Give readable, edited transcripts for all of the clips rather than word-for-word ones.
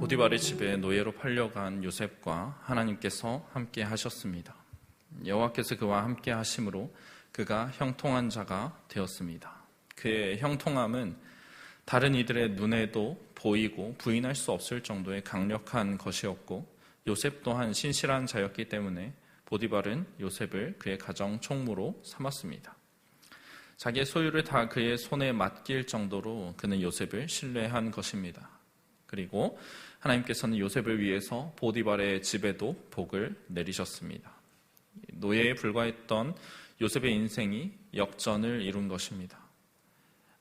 보디발의 집에 노예로 팔려간 요셉과 하나님께서 함께 하셨습니다. 여호와께서 그와 함께 하심으로 그가 형통한 자가 되었습니다. 그의 형통함은 다른 이들의 눈에도 보이고 부인할 수 없을 정도의 강력한 것이었고, 요셉 또한 신실한 자였기 때문에 보디발은 요셉을 그의 가정 총무로 삼았습니다. 자기의 소유를 다 그의 손에 맡길 정도로 그는 요셉을 신뢰한 것입니다. 그리고 하나님께서는 요셉을 위해서 보디발의 집에도 복을 내리셨습니다. 노예에 불과했던 요셉의 인생이 역전을 이룬 것입니다.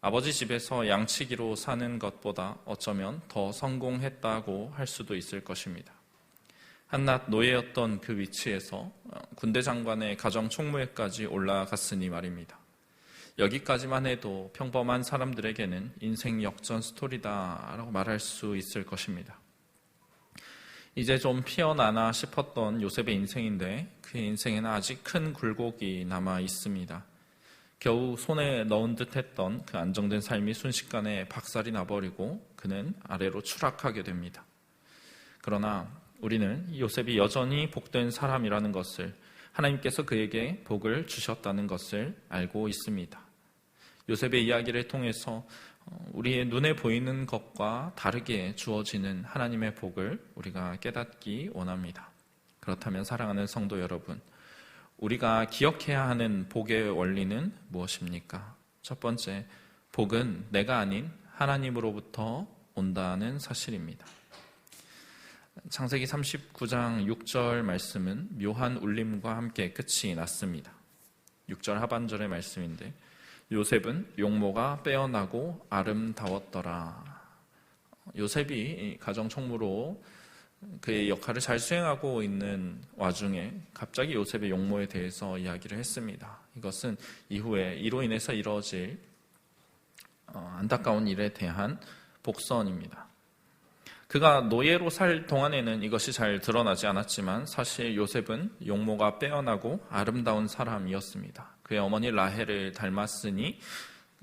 아버지 집에서 양치기로 사는 것보다 어쩌면 더 성공했다고 할 수도 있을 것입니다. 한낱 노예였던 그 위치에서 군대 장관의 가정 총무에까지 올라갔으니 말입니다. 여기까지만 해도 평범한 사람들에게는 인생 역전 스토리다라고 말할 수 있을 것입니다. 이제 좀 피어나나 싶었던 요셉의 인생인데 그의 인생에는 아직 큰 굴곡이 남아 있습니다. 겨우 손에 넣은 듯 했던 그 안정된 삶이 순식간에 박살이 나버리고 그는 아래로 추락하게 됩니다. 그러나 우리는 요셉이 여전히 복된 사람이라는 것을, 하나님께서 그에게 복을 주셨다는 것을 알고 있습니다. 요셉의 이야기를 통해서 우리의 눈에 보이는 것과 다르게 주어지는 하나님의 복을 우리가 깨닫기 원합니다. 그렇다면 사랑하는 성도 여러분, 우리가 기억해야 하는 복의 원리는 무엇입니까? 첫 번째, 복은 내가 아닌 하나님으로부터 온다는 사실입니다. 창세기 39장 6절 말씀은 묘한 울림과 함께 끝이 났습니다. 6절 하반절의 말씀인데, 요셉은 용모가 빼어나고 아름다웠더라. 요셉이 가정 총무로 그의 역할을 잘 수행하고 있는 와중에 갑자기 요셉의 용모에 대해서 이야기를 했습니다. 이것은 이후에 이로 인해서 이루어질 안타까운 일에 대한 복선입니다. 그가 노예로 살 동안에는 이것이 잘 드러나지 않았지만 사실 요셉은 용모가 빼어나고 아름다운 사람이었습니다. 그의 어머니 라헬을 닮았으니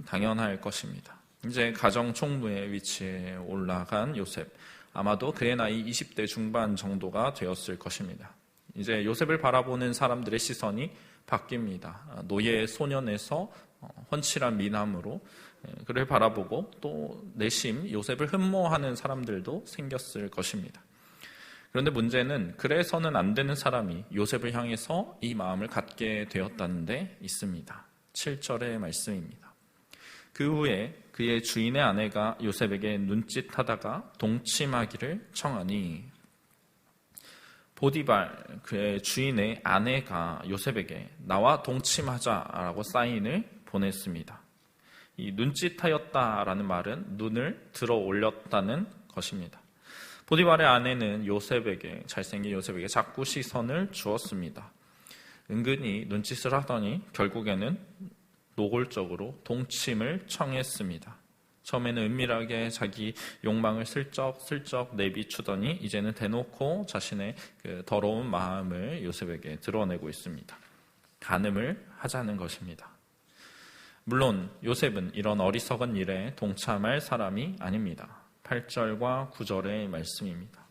당연할 것입니다. 이제 가정 총무의 위치에 올라간 요셉, 아마도 그의 나이 20대 중반 정도가 되었을 것입니다. 이제 요셉을 바라보는 사람들의 시선이 바뀝니다. 노예 소년에서 훤칠한 미남으로 그를 바라보고 또 내심 요셉을 흠모하는 사람들도 생겼을 것입니다. 그런데 문제는 그래서는 안 되는 사람이 요셉을 향해서 이 마음을 갖게 되었다는 데 있습니다. 7절의 말씀입니다. 그 후에 그의 주인의 아내가 요셉에게 눈짓하다가 동침하기를 청하니, 보디발 그의 주인의 아내가 요셉에게 나와 동침하자라고 사인을 보냈습니다. 이 눈짓하였다라는 말은 눈을 들어 올렸다는 것입니다. 보디발의 아내는 요셉에게, 잘생긴 요셉에게 자꾸 시선을 주었습니다. 은근히 눈짓을 하더니 결국에는 노골적으로 동침을 청했습니다. 처음에는 은밀하게 자기 욕망을 슬쩍 내비추더니 이제는 대놓고 자신의 그 더러운 마음을 요셉에게 드러내고 있습니다. 간음을 하자는 것입니다. 물론 요셉은 이런 어리석은 일에 동참할 사람이 아닙니다. 8절과 9절의 말씀입니다.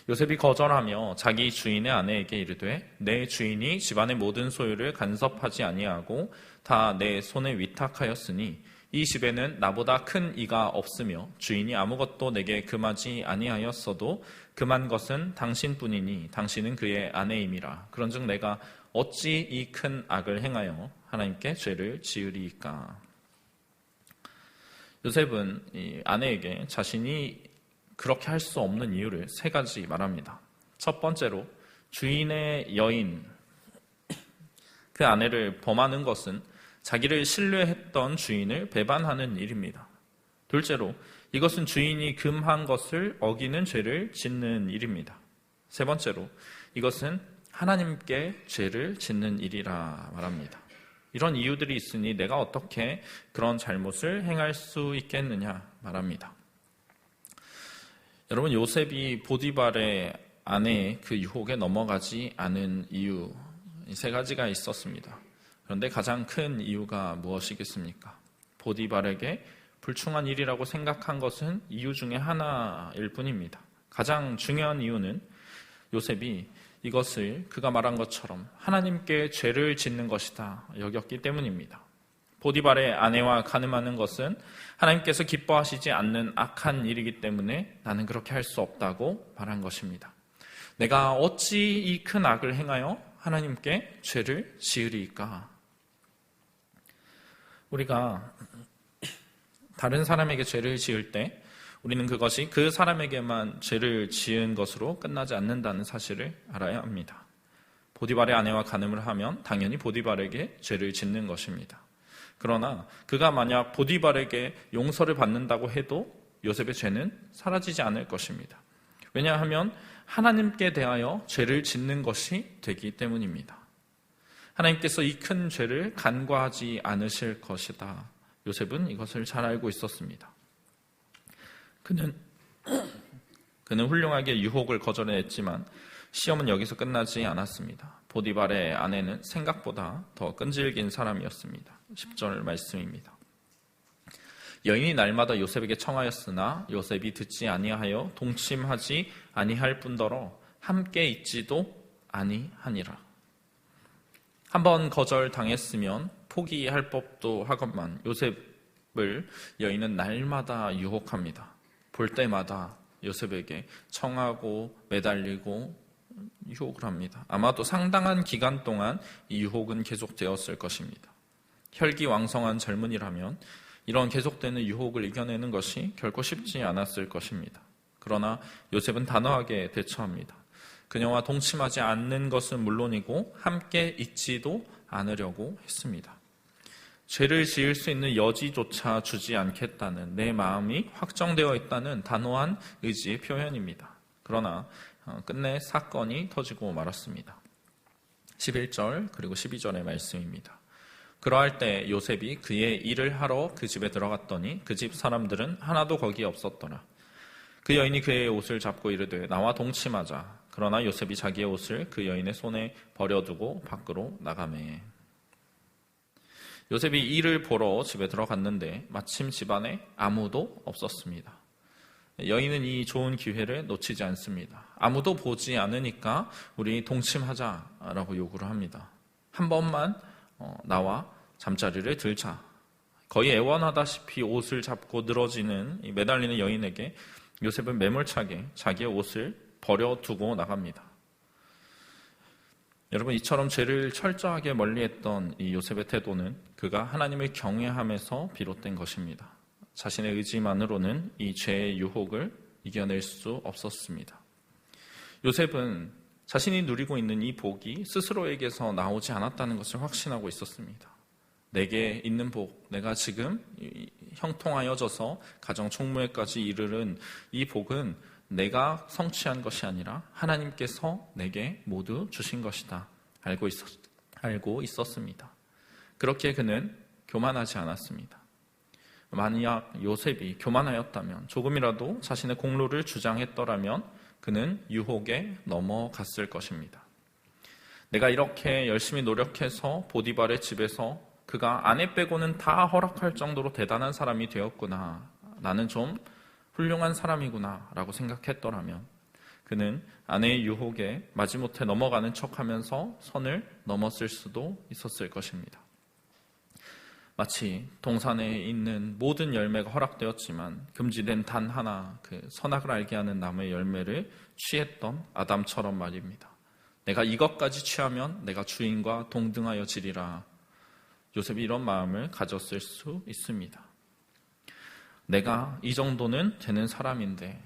요셉이 거절하며 자기 주인의 아내에게 이르되 내 주인이 집안의 모든 소유를 간섭하지 아니하고 다 내 손에 위탁하였으니 이 집에는 나보다 큰 이가 없으며 주인이 아무것도 내게 금하지 아니하였어도 금한 것은 당신뿐이니 당신은 그의 아내임이라. 그런즉 내가 어찌 이 큰 악을 행하여 하나님께 죄를 지으리이까. 요셉은 이 아내에게 자신이 그렇게 할 수 없는 이유를 3가지 말합니다. 첫 번째로 주인의 여인, 그 아내를 범하는 것은 자기를 신뢰했던 주인을 배반하는 일입니다. 둘째로 이것은 주인이 금한 것을 어기는 죄를 짓는 일입니다. 세 번째로 이것은 하나님께 죄를 짓는 일이라 말합니다. 이런 이유들이 있으니 내가 어떻게 그런 잘못을 행할 수 있겠느냐 말합니다. 여러분, 요셉이 보디발의 아내의 그 유혹에 넘어가지 않은 이유 3가지가 있었습니다. 그런데 가장 큰 이유가 무엇이겠습니까? 보디발에게 불충한 일이라고 생각한 것은 이유 중에 하나일 뿐입니다. 가장 중요한 이유는 요셉이 이것을 그가 말한 것처럼 하나님께 죄를 짓는 것이다 여겼기 때문입니다. 보디발의 아내와 간음하는 것은 하나님께서 기뻐하시지 않는 악한 일이기 때문에 나는 그렇게 할 수 없다고 말한 것입니다. 내가 어찌 이 큰 악을 행하여 하나님께 죄를 지으리까? 우리가 다른 사람에게 죄를 지을 때 우리는 그것이 그 사람에게만 죄를 지은 것으로 끝나지 않는다는 사실을 알아야 합니다. 보디발의 아내와 간음을 하면 당연히 보디발에게 죄를 짓는 것입니다. 그러나 그가 만약 보디발에게 용서를 받는다고 해도 요셉의 죄는 사라지지 않을 것입니다. 왜냐하면 하나님께 대하여 죄를 짓는 것이 되기 때문입니다. 하나님께서 이 큰 죄를 간과하지 않으실 것이다. 요셉은 이것을 잘 알고 있었습니다. 그는 훌륭하게 유혹을 거절했지만 시험은 여기서 끝나지 않았습니다. 보디발의 아내는 생각보다 더 끈질긴 사람이었습니다. 10절 말씀입니다. 여인이 날마다 요셉에게 청하였으나 요셉이 듣지 아니하여 동침하지 아니할 뿐더러 함께 있지도 아니하니라. 한번 거절당했으면 포기할 법도 하건만 요셉을 여인은 날마다 유혹합니다. 볼 때마다 요셉에게 청하고 매달리고 유혹을 합니다. 아마도 상당한 기간 동안 이 유혹은 계속되었을 것입니다. 혈기왕성한 젊은이라면 이런 계속되는 유혹을 이겨내는 것이 결코 쉽지 않았을 것입니다. 그러나 요셉은 단호하게 대처합니다. 그녀와 동침하지 않는 것은 물론이고 함께 있지도 않으려고 했습니다. 죄를 지을 수 있는 여지조차 주지 않겠다는 내 마음이 확정되어 있다는 단호한 의지의 표현입니다. 그러나 끝내 사건이 터지고 말았습니다. 11절 그리고 12절의 말씀입니다. 그러할 때 요셉이 그의 일을 하러 그 집에 들어갔더니 그 집 사람들은 하나도 거기 없었더라. 그 여인이 그의 옷을 잡고 이르되 나와 동침하자. 그러나 요셉이 자기의 옷을 그 여인의 손에 버려두고 밖으로 나가매. 요셉이 일을 보러 집에 들어갔는데 마침 집안에 아무도 없었습니다. 여인은 이 좋은 기회를 놓치지 않습니다. 아무도 보지 않으니까 우리 동침하자라고 요구를 합니다. 한 번만 나와 잠자리를 들자. 거의 애원하다시피 옷을 잡고 늘어지는 매달리는 여인에게 요셉은 매몰차게 자기의 옷을 버려두고 나갑니다. 여러분, 이처럼 죄를 철저하게 멀리했던 이 요셉의 태도는 그가 하나님을 경외함에서 비롯된 것입니다. 자신의 의지만으로는 이 죄의 유혹을 이겨낼 수 없었습니다. 요셉은 자신이 누리고 있는 이 복이 스스로에게서 나오지 않았다는 것을 확신하고 있었습니다. 내게 있는 복, 내가 지금 형통하여져서 가정 총무회까지 이르는 이 복은 내가 성취한 것이 아니라 하나님께서 내게 모두 주신 것이다. 알고 있었습니다. 그렇게 그는 교만하지 않았습니다. 만약 요셉이 교만하였다면, 조금이라도 자신의 공로를 주장했더라면 그는 유혹에 넘어갔을 것입니다. 내가 이렇게 열심히 노력해서 보디발의 집에서 그가 아내 빼고는 다 허락할 정도로 대단한 사람이 되었구나. 나는 좀 훌륭한 사람이구나 라고 생각했더라면 그는 아내의 유혹에 마지못해 넘어가는 척하면서 선을 넘었을 수도 있었을 것입니다. 마치 동산에 있는 모든 열매가 허락되었지만 금지된 단 하나, 그 선악을 알게 하는 나무의 열매를 취했던 아담처럼 말입니다. 내가 이것까지 취하면 내가 주인과 동등하여 지리라. 요셉이 이런 마음을 가졌을 수 있습니다. 내가 이 정도는 되는 사람인데,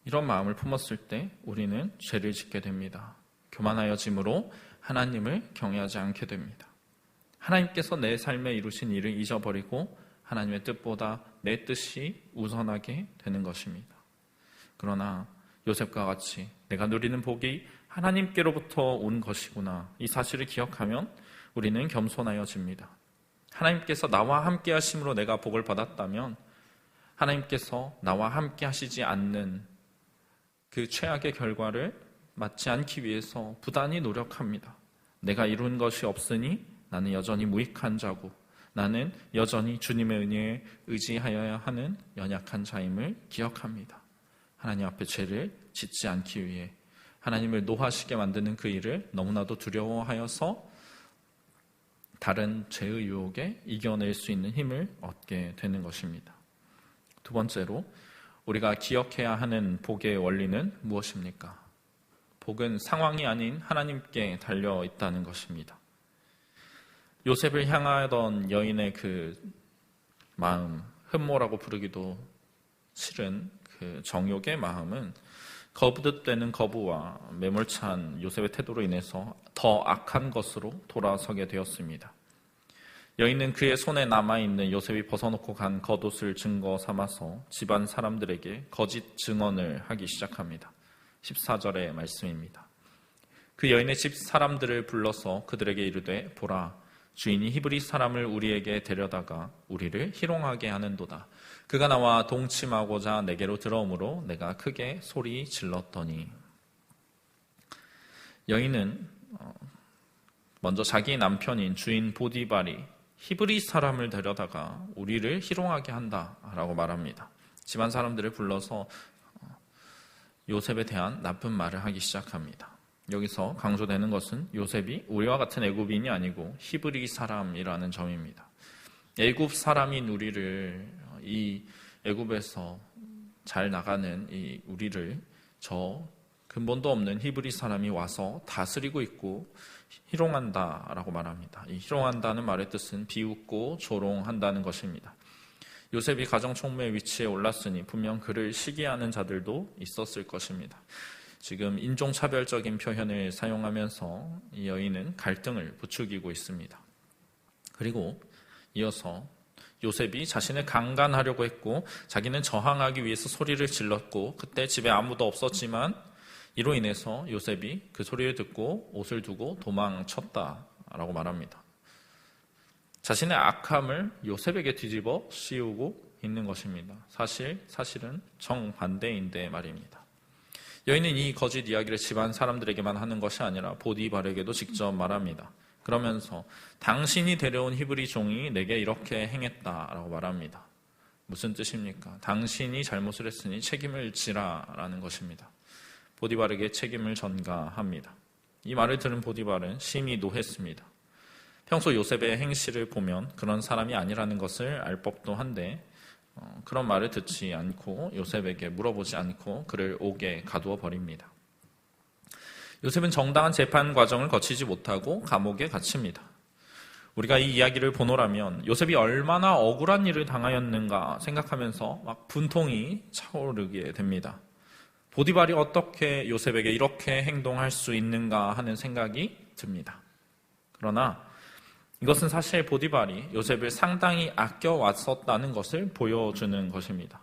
이런 마음을 품었을 때 우리는 죄를 짓게 됩니다. 교만하여짐으로 하나님을 경외하지 않게 됩니다. 하나님께서 내 삶에 이루신 일을 잊어버리고 하나님의 뜻보다 내 뜻이 우선하게 되는 것입니다. 그러나 요셉과 같이 내가 누리는 복이 하나님께로부터 온 것이구나, 이 사실을 기억하면 우리는 겸손하여집니다. 하나님께서 나와 함께 하심으로 내가 복을 받았다면 하나님께서 나와 함께 하시지 않는 그 최악의 결과를 맞지 않기 위해서 부단히 노력합니다. 내가 이룬 것이 없으니 나는 여전히 무익한 자고, 나는 여전히 주님의 은혜에 의지하여야 하는 연약한 자임을 기억합니다. 하나님 앞에 죄를 짓지 않기 위해 하나님을 노하시게 만드는 그 일을 너무나도 두려워하여서 다른 죄의 유혹에 이겨낼 수 있는 힘을 얻게 되는 것입니다. 두 번째로 우리가 기억해야 하는 복의 원리는 무엇입니까? 복은 상황이 아닌 하나님께 달려 있다는 것입니다. 요셉을 향하던 여인의 그 마음, 흠모라고 부르기도 싫은 그 정욕의 마음은 거듭되는 거부와 매몰찬 요셉의 태도로 인해서 더 악한 것으로 돌아서게 되었습니다. 여인은 그의 손에 남아있는 요셉이 벗어놓고 간 겉옷을 증거 삼아서 집안 사람들에게 거짓 증언을 하기 시작합니다. 14절의 말씀입니다. 그 여인의 집 사람들을 불러서 그들에게 이르되 보라, 주인이 히브리 사람을 우리에게 데려다가 우리를 희롱하게 하는도다. 그가 나와 동침하고자 내게로 들어오므로 내가 크게 소리 질렀더니. 여인은 먼저 자기 남편인 주인 보디발이 히브리 사람을 데려다가 우리를 희롱하게 한다라고 말합니다. 집안 사람들을 불러서 요셉에 대한 나쁜 말을 하기 시작합니다. 여기서 강조되는 것은 요셉이 우리와 같은 애굽인이 아니고 히브리 사람이라는 점입니다. 애굽 사람인 우리를, 이 애굽에서 잘 나가는 이 우리를 저 근본도 없는 히브리 사람이 와서 다스리고 있고 희롱한다라고 말합니다. 이 희롱한다는 말의 뜻은 비웃고 조롱한다는 것입니다. 요셉이 가정 총무의 위치에 올랐으니 분명 그를 시기하는 자들도 있었을 것입니다. 지금 인종차별적인 표현을 사용하면서 이 여인은 갈등을 부추기고 있습니다. 그리고 이어서 요셉이 자신을 강간하려고 했고 자기는 저항하기 위해서 소리를 질렀고 그때 집에 아무도 없었지만 이로 인해서 요셉이 그 소리를 듣고 옷을 두고 도망쳤다라고 말합니다. 자신의 악함을 요셉에게 뒤집어 씌우고 있는 것입니다. 사실은 정반대인데 말입니다. 여인은 이 거짓 이야기를 집안 사람들에게만 하는 것이 아니라 보디발에게도 직접 말합니다. 그러면서 당신이 데려온 히브리 종이 내게 이렇게 행했다라고 말합니다. 무슨 뜻입니까? 당신이 잘못을 했으니 책임을 지라라는 것입니다. 보디발에게 책임을 전가합니다. 이 말을 들은 보디발은 심히 노했습니다. 평소 요셉의 행실을 보면 그런 사람이 아니라는 것을 알 법도 한데 그런 말을 듣지 않고 요셉에게 물어보지 않고 그를 옥에 가두어 버립니다. 요셉은 정당한 재판 과정을 거치지 못하고 감옥에 갇힙니다. 우리가 이 이야기를 보노라면 요셉이 얼마나 억울한 일을 당하였는가 생각하면서 막 분통이 차오르게 됩니다. 보디발이 어떻게 요셉에게 이렇게 행동할 수 있는가 하는 생각이 듭니다. 그러나 이것은 사실 보디발이 요셉을 상당히 아껴왔었다는 것을 보여주는 것입니다.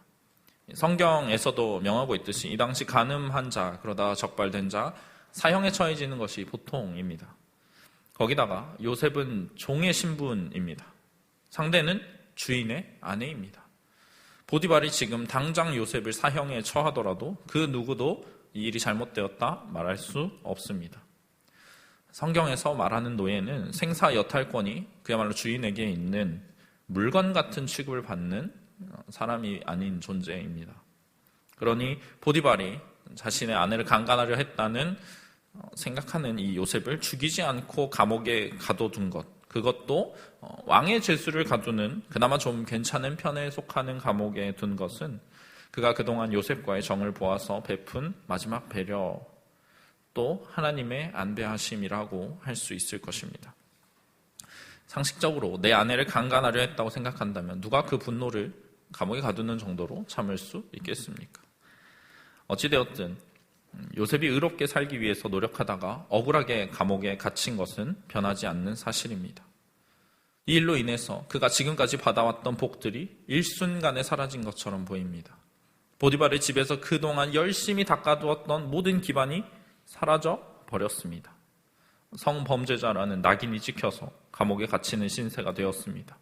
성경에서도 명하고 있듯이 이 당시 간음한 자, 그러다 적발된 자, 사형에 처해지는 것이 보통입니다. 거기다가 요셉은 종의 신분입니다. 상대는 주인의 아내입니다. 보디발이 지금 당장 요셉을 사형에 처하더라도 그 누구도 이 일이 잘못되었다 말할 수 없습니다. 성경에서 말하는 노예는 생사 여탈권이 그야말로 주인에게 있는 물건 같은 취급을 받는 사람이 아닌 존재입니다. 그러니 보디발이 자신의 아내를 강간하려 했다는 생각하는 이 요셉을 죽이지 않고 감옥에 가둬둔 것, 그것도 왕의 죄수를 가두는 그나마 좀 괜찮은 편에 속하는 감옥에 둔 것은 그가 그동안 요셉과의 정을 보아서 베푼 마지막 배려, 또 하나님의 안배하심이라고 할 수 있을 것입니다. 상식적으로 내 아내를 강간하려 했다고 생각한다면 누가 그 분노를 감옥에 가두는 정도로 참을 수 있겠습니까? 어찌되었든 요셉이 의롭게 살기 위해서 노력하다가 억울하게 감옥에 갇힌 것은 변하지 않는 사실입니다. 이 일로 인해서 그가 지금까지 받아왔던 복들이 일순간에 사라진 것처럼 보입니다. 보디발의 집에서 그동안 열심히 닦아두었던 모든 기반이 사라져 버렸습니다. 성범죄자라는 낙인이 찍혀서 감옥에 갇히는 신세가 되었습니다.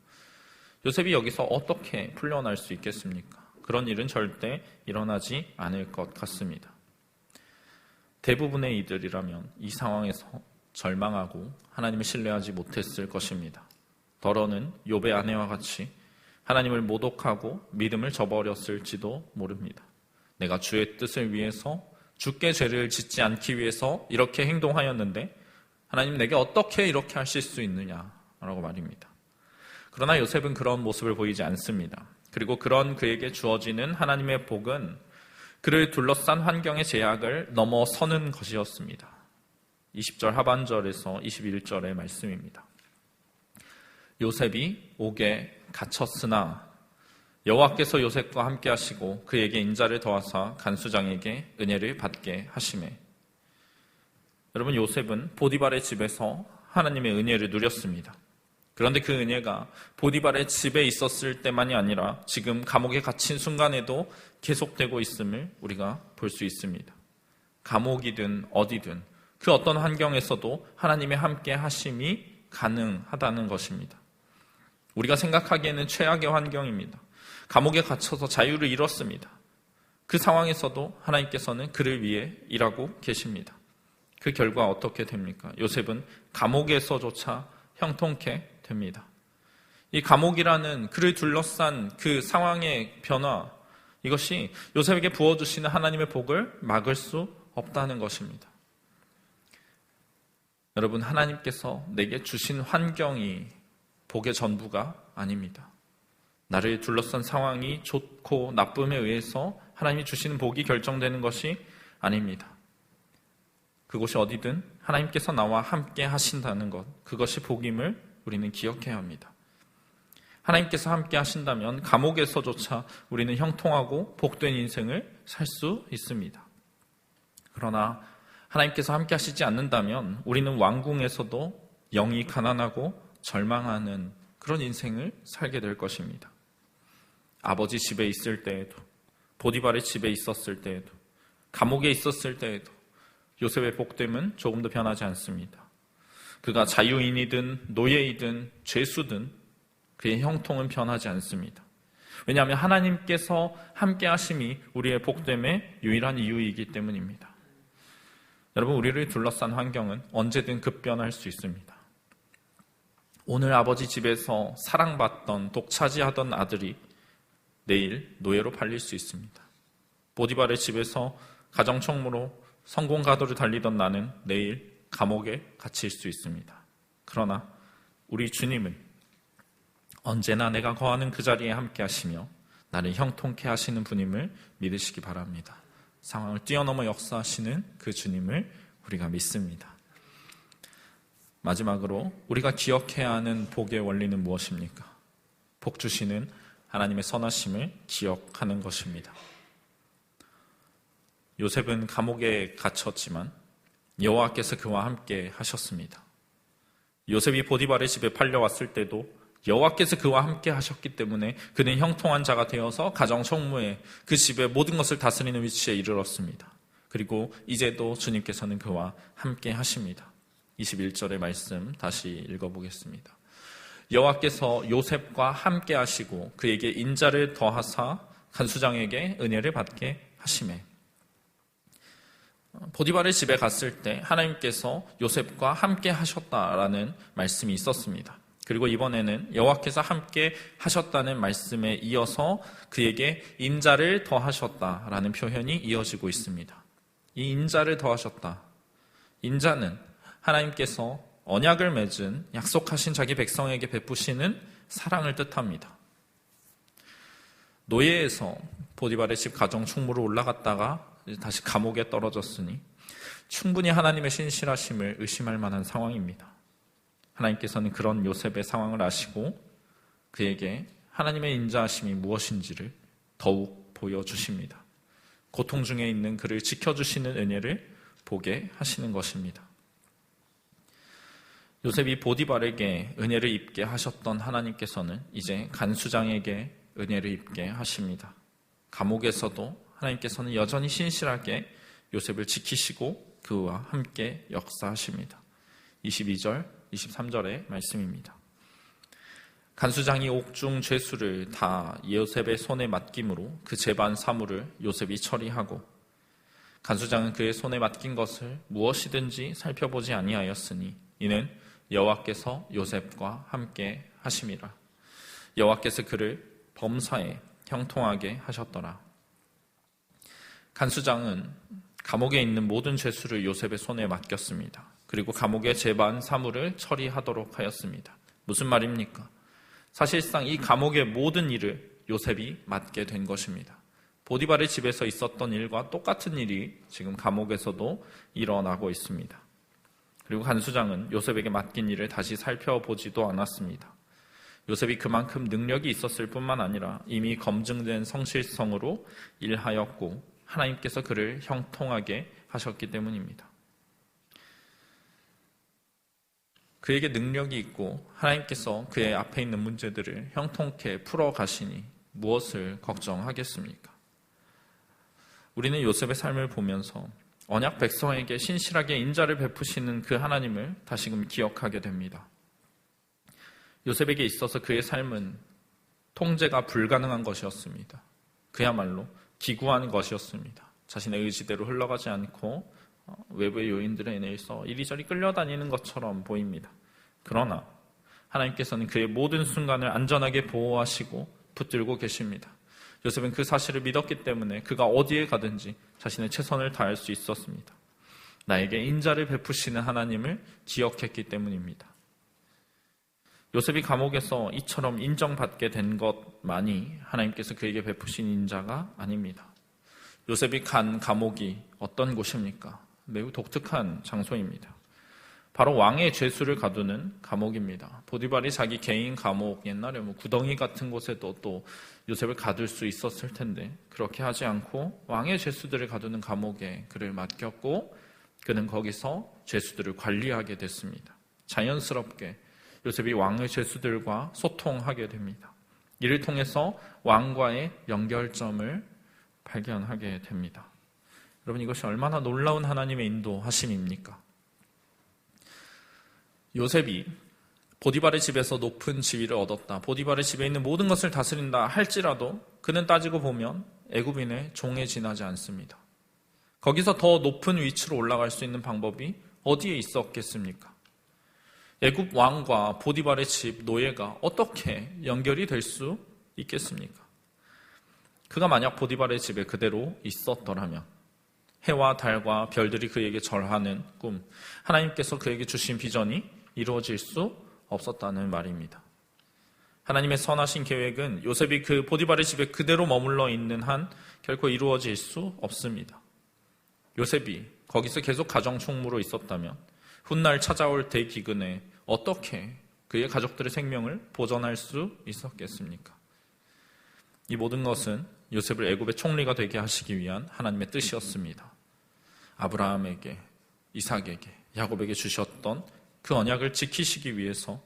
요셉이 여기서 어떻게 풀려날 수 있겠습니까? 그런 일은 절대 일어나지 않을 것 같습니다. 대부분의 이들이라면 이 상황에서 절망하고 하나님을 신뢰하지 못했을 것입니다. 더러는 욥의 아내와 같이 하나님을 모독하고 믿음을 저버렸을지도 모릅니다. 내가 주의 뜻을 위해서 주께 죄를 짓지 않기 위해서 이렇게 행동하였는데 하나님 내게 어떻게 이렇게 하실 수 있느냐라고 말입니다. 그러나 요셉은 그런 모습을 보이지 않습니다. 그리고 그런 그에게 주어지는 하나님의 복은 그를 둘러싼 환경의 제약을 넘어서는 것이었습니다. 20절 하반절에서 21절의 말씀입니다. 요셉이 옥에 갇혔으나 여호와께서 요셉과 함께 하시고 그에게 인자를 더하사 간수장에게 은혜를 받게 하시매. 여러분, 요셉은 보디발의 집에서 하나님의 은혜를 누렸습니다. 그런데 그 은혜가 보디발의 집에 있었을 때만이 아니라 지금 감옥에 갇힌 순간에도 계속되고 있음을 우리가 볼 수 있습니다. 감옥이든 어디든 그 어떤 환경에서도 하나님의 함께 하심이 가능하다는 것입니다. 우리가 생각하기에는 최악의 환경입니다. 감옥에 갇혀서 자유를 잃었습니다. 그 상황에서도 하나님께서는 그를 위해 일하고 계십니다. 그 결과 어떻게 됩니까? 요셉은 감옥에서조차 형통케 됩니다. 이 감옥이라는 그를 둘러싼 그 상황의 변화, 이것이 요셉에게 부어주시는 하나님의 복을 막을 수 없다는 것입니다. 여러분, 하나님께서 내게 주신 환경이 복의 전부가 아닙니다. 나를 둘러싼 상황이 좋고 나쁨에 의해서 하나님이 주시는 복이 결정되는 것이 아닙니다. 그곳이 어디든 하나님께서 나와 함께 하신다는 것, 그것이 복임을 우리는 기억해야 합니다. 하나님께서 함께 하신다면 감옥에서조차 우리는 형통하고 복된 인생을 살 수 있습니다. 그러나 하나님께서 함께 하시지 않는다면 우리는 왕궁에서도 영이 가난하고 절망하는 그런 인생을 살게 될 것입니다. 아버지 집에 있을 때에도, 보디발의 집에 있었을 때에도, 감옥에 있었을 때에도 요셉의 복됨은 조금도 변하지 않습니다. 그가 자유인이든 노예이든 죄수든 그의 형통은 변하지 않습니다. 왜냐하면 하나님께서 함께 하심이 우리의 복됨의 유일한 이유이기 때문입니다. 여러분, 우리를 둘러싼 환경은 언제든 급변할 수 있습니다. 오늘 아버지 집에서 사랑받던 독차지하던 아들이 내일 노예로 팔릴 수 있습니다. 보디발의 집에서 가정총무로 성공가도를 달리던 나는 내일 감옥에 갇힐 수 있습니다. 그러나 우리 주님은 언제나 내가 거하는 그 자리에 함께 하시며 나를 형통케 하시는 분임을 믿으시기 바랍니다. 상황을 뛰어넘어 역사하시는 그 주님을 우리가 믿습니다. 마지막으로 우리가 기억해야 하는 복의 원리는 무엇입니까? 복 주시는 하나님의 선하심을 기억하는 것입니다. 요셉은 감옥에 갇혔지만 여호와께서 그와 함께 하셨습니다. 요셉이 보디발의 집에 팔려왔을 때도 여호와께서 그와 함께 하셨기 때문에 그는 형통한 자가 되어서 가정총무에 그 집의 모든 것을 다스리는 위치에 이르렀습니다. 그리고 이제도 주님께서는 그와 함께 하십니다. 21절의 말씀 다시 읽어보겠습니다. 여호와께서 요셉과 함께 하시고 그에게 인자를 더하사 간수장에게 은혜를 받게 하시매. 보디발의 집에 갔을 때 하나님께서 요셉과 함께 하셨다라는 말씀이 있었습니다. 그리고 이번에는 여호와께서 함께 하셨다는 말씀에 이어서 그에게 인자를 더하셨다라는 표현이 이어지고 있습니다. 이 인자를 더하셨다. 인자는 하나님께서 언약을 맺은 약속하신 자기 백성에게 베푸시는 사랑을 뜻합니다. 노예에서 보디발의 집 가정 총무로 올라갔다가 다시 감옥에 떨어졌으니 충분히 하나님의 신실하심을 의심할 만한 상황입니다. 하나님께서는 그런 요셉의 상황을 아시고 그에게 하나님의 인자하심이 무엇인지를 더욱 보여주십니다. 고통 중에 있는 그를 지켜주시는 은혜를 보게 하시는 것입니다. 요셉이 보디발에게 은혜를 입게 하셨던 하나님께서는 이제 간수장에게 은혜를 입게 하십니다. 감옥에서도 하나님께서는 여전히 신실하게 요셉을 지키시고 그와 함께 역사하십니다. 22절, 23절의 말씀입니다. 간수장이 옥중 죄수를 다 요셉의 손에 맡김으로 그 재반 사물을 요셉이 처리하고 간수장은 그의 손에 맡긴 것을 무엇이든지 살펴보지 아니하였으니 이는 여호와께서 요셉과 함께 하심이라. 여호와께서 그를 범사에 형통하게 하셨더라. 간수장은 감옥에 있는 모든 죄수를 요셉의 손에 맡겼습니다. 그리고 감옥의 재반 사무를 처리하도록 하였습니다. 무슨 말입니까? 사실상 이 감옥의 모든 일을 요셉이 맡게 된 것입니다. 보디발의 집에서 있었던 일과 똑같은 일이 지금 감옥에서도 일어나고 있습니다. 그리고 간수장은 요셉에게 맡긴 일을 다시 살펴보지도 않았습니다. 요셉이 그만큼 능력이 있었을 뿐만 아니라 이미 검증된 성실성으로 일하였고 하나님께서 그를 형통하게 하셨기 때문입니다. 그에게 능력이 있고 하나님께서 그의 앞에 있는 문제들을 형통케 풀어가시니 무엇을 걱정하겠습니까? 우리는 요셉의 삶을 보면서 언약 백성에게 신실하게 인자를 베푸시는 그 하나님을 다시금 기억하게 됩니다. 요셉에게 있어서 그의 삶은 통제가 불가능한 것이었습니다. 그야말로 기구한 것이었습니다. 자신의 의지대로 흘러가지 않고 외부의 요인들에 의해서 이리저리 끌려다니는 것처럼 보입니다. 그러나 하나님께서는 그의 모든 순간을 안전하게 보호하시고 붙들고 계십니다. 요셉은 그 사실을 믿었기 때문에 그가 어디에 가든지 자신의 최선을 다할 수 있었습니다. 나에게 인자를 베푸시는 하나님을 기억했기 때문입니다. 요셉이 감옥에서 이처럼 인정받게 된 것만이 하나님께서 그에게 베푸신 인자가 아닙니다. 요셉이 간 감옥이 어떤 곳입니까? 매우 독특한 장소입니다. 바로 왕의 죄수를 가두는 감옥입니다. 보디발이 자기 개인 감옥, 옛날에 구덩이 같은 곳에도 또 요셉을 가둘 수 있었을 텐데 그렇게 하지 않고 왕의 죄수들을 가두는 감옥에 그를 맡겼고 그는 거기서 죄수들을 관리하게 됐습니다. 자연스럽게 요셉이 왕의 죄수들과 소통하게 됩니다. 이를 통해서 왕과의 연결점을 발견하게 됩니다. 여러분, 이것이 얼마나 놀라운 하나님의 인도하심입니까? 요셉이 보디발의 집에서 높은 지위를 얻었다, 보디발의 집에 있는 모든 것을 다스린다 할지라도 그는 따지고 보면 애굽인의 종에 지나지 않습니다. 거기서 더 높은 위치로 올라갈 수 있는 방법이 어디에 있었겠습니까? 애굽 왕과 보디발의 집 노예가 어떻게 연결이 될 수 있겠습니까? 그가 만약 보디발의 집에 그대로 있었더라면 해와 달과 별들이 그에게 절하는 꿈, 하나님께서 그에게 주신 비전이 이루어질 수 없었다는 말입니다. 하나님의 선하신 계획은 요셉이 그 보디발의 집에 그대로 머물러 있는 한 결코 이루어질 수 없습니다. 요셉이 거기서 계속 가정 총무로 있었다면 훗날 찾아올 대기근에 어떻게 그의 가족들의 생명을 보존할 수 있었겠습니까? 이 모든 것은 요셉을 애굽의 총리가 되게 하시기 위한 하나님의 뜻이었습니다. 아브라함에게, 이삭에게, 야곱에게 주셨던 그 언약을 지키시기 위해서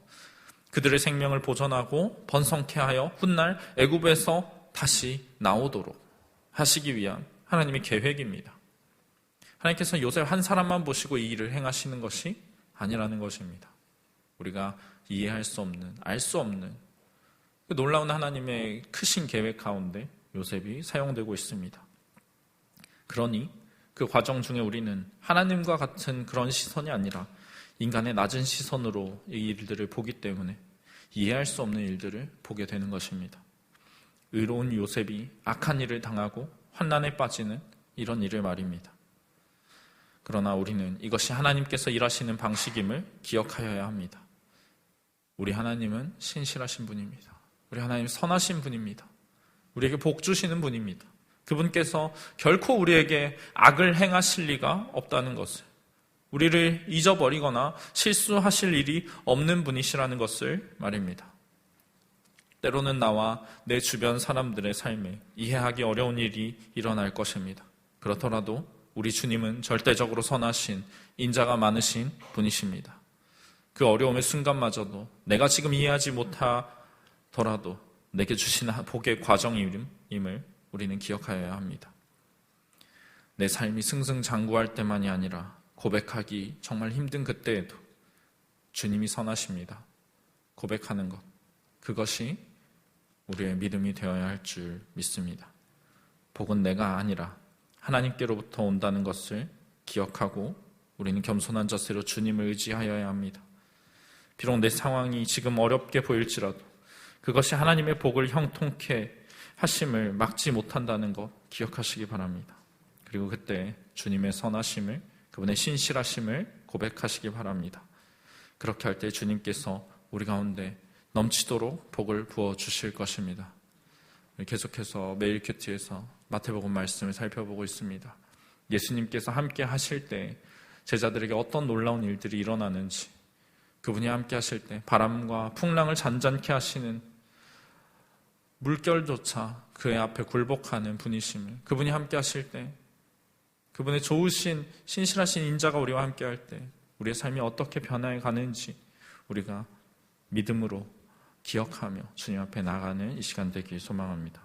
그들의 생명을 보존하고 번성케 하여 훗날 애굽에서 다시 나오도록 하시기 위한 하나님의 계획입니다. 하나님께서 요셉 한 사람만 보시고 이 일을 행하시는 것이 아니라는 것입니다. 우리가 이해할 수 없는, 알 수 없는 그 놀라운 하나님의 크신 계획 가운데 요셉이 사용되고 있습니다. 그러니 그 과정 중에 우리는 하나님과 같은 그런 시선이 아니라 인간의 낮은 시선으로 이 일들을 보기 때문에 이해할 수 없는 일들을 보게 되는 것입니다. 의로운 요셉이 악한 일을 당하고 환난에 빠지는 이런 일을 말입니다. 그러나 우리는 이것이 하나님께서 일하시는 방식임을 기억하여야 합니다. 우리 하나님은 신실하신 분입니다. 우리 하나님 선하신 분입니다. 우리에게 복 주시는 분입니다. 그분께서 결코 우리에게 악을 행하실 리가 없다는 것을, 우리를 잊어버리거나 실수하실 일이 없는 분이시라는 것을 말입니다. 때로는 나와 내 주변 사람들의 삶에 이해하기 어려운 일이 일어날 것입니다. 그렇더라도 우리 주님은 절대적으로 선하신, 인자가 많으신 분이십니다. 그 어려움의 순간마저도 내가 지금 이해하지 못하더라도 내게 주신 복의 과정임을 우리는 기억하여야 합니다. 내 삶이 승승장구할 때만이 아니라 고백하기 정말 힘든 그때에도 주님이 선하십니다. 고백하는 것, 그것이 우리의 믿음이 되어야 할 줄 믿습니다. 복은 내가 아니라 하나님께로부터 온다는 것을 기억하고 우리는 겸손한 자세로 주님을 의지하여야 합니다. 비록 내 상황이 지금 어렵게 보일지라도 그것이 하나님의 복을 형통케 하심을 막지 못한다는 것 기억하시기 바랍니다. 그리고 그때 주님의 선하심을, 그분의 신실하심을 고백하시기 바랍니다. 그렇게 할 때 주님께서 우리 가운데 넘치도록 복을 부어 주실 것입니다. 계속해서 매일 큐티에서 마태복음 말씀을 살펴보고 있습니다. 예수님께서 함께 하실 때 제자들에게 어떤 놀라운 일들이 일어나는지, 그분이 함께 하실 때 바람과 풍랑을 잔잔케 하시는, 물결조차 그의 앞에 굴복하는 분이심을, 그분이 함께 하실 때, 그분의 좋으신 신실하신 인자가 우리와 함께 할 때 우리의 삶이 어떻게 변화해 가는지 우리가 믿음으로 기억하며 주님 앞에 나가는 이 시간 되길 소망합니다.